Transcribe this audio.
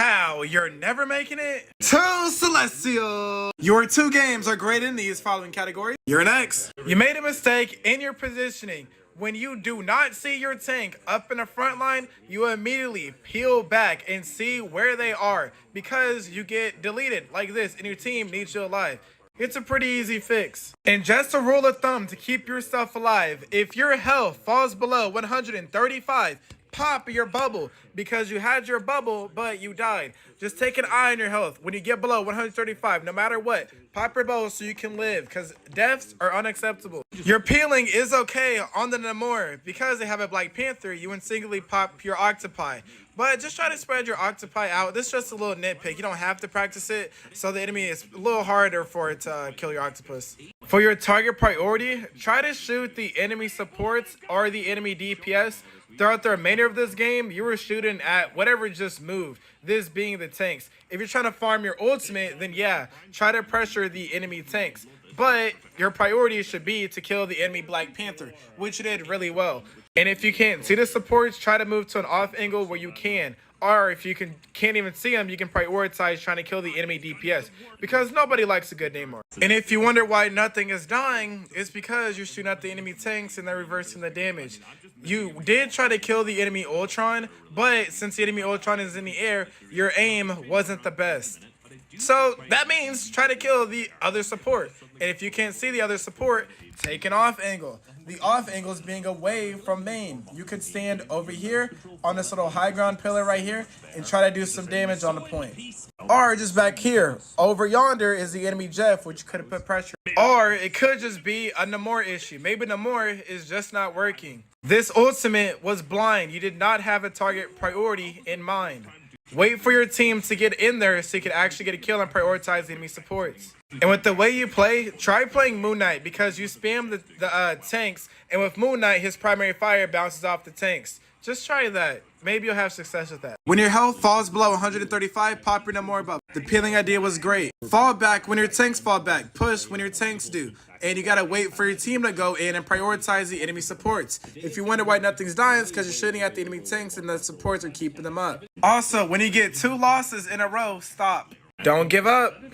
How? You're never making it? To Celestial! Your 2 games are graded in these following categories. You're next. You made a mistake in your positioning. When you do not see your tank up in the front line, you immediately peel back and see where they are because you get deleted like this and your team needs you alive. It's a pretty easy fix. And just a rule of thumb to keep yourself alive, if your health falls below 135, pop your bubble because you had your bubble but you died. Just take an eye on your health. When you get below 135, no matter what, pop your bubble so you can live because deaths are unacceptable. Your peeling is okay on the Namor because they have a Black Panther. You instinctively pop your Octopi. But just try to spread your Octopi out. This is just a little nitpick. You don't have to practice it, so the enemy is a little harder for it to kill your octopus. For your target priority, try to shoot the enemy supports or the enemy DPS. Throughout the remainder of this game, you were shooting at whatever just moved, this being the tanks. If you're trying to farm your ultimate, then yeah, try to pressure the enemy tanks. But your priority should be to kill the enemy Black Panther, which you did really well. And if you can't see the supports, try to move to an off angle where you can. Or if you can't even see them, you can prioritize trying to kill the enemy DPS because nobody likes a good Namor. And if you wonder why nothing is dying, it's because you're shooting at the enemy tanks and they're reversing the damage. You did try to kill the enemy Ultron, but since the enemy Ultron is in the air, your aim wasn't the best. So that means try to kill the other support. And if you can't see the other support, take an off angle. The off angle is being away from main. You could stand over here on this little high ground pillar right here and try to do some damage on the point. Or just back here. Over yonder is the enemy Jeff, which could have put pressure. Or it could just be a Namor issue. Maybe Namor is just not working. This ultimate was blind. You did not have a target priority in mind. Wait for your team to get in there so you can actually get a kill and prioritize the enemy supports. And with the way you play, try playing Moon Knight because you spam the tanks, and with Moon Knight, his primary fire bounces off the tanks. Just try that. Maybe you'll have success with that. When your health falls below 135, pop your Namor bubble. The peeling idea was great. Fall back when your tanks fall back. Push when your tanks do. And you gotta wait for your team to go in and prioritize the enemy supports. If you wonder why nothing's dying, it's because you're shooting at the enemy tanks and the supports are keeping them up. Also, when you get 2 losses in a row, stop. Don't give up.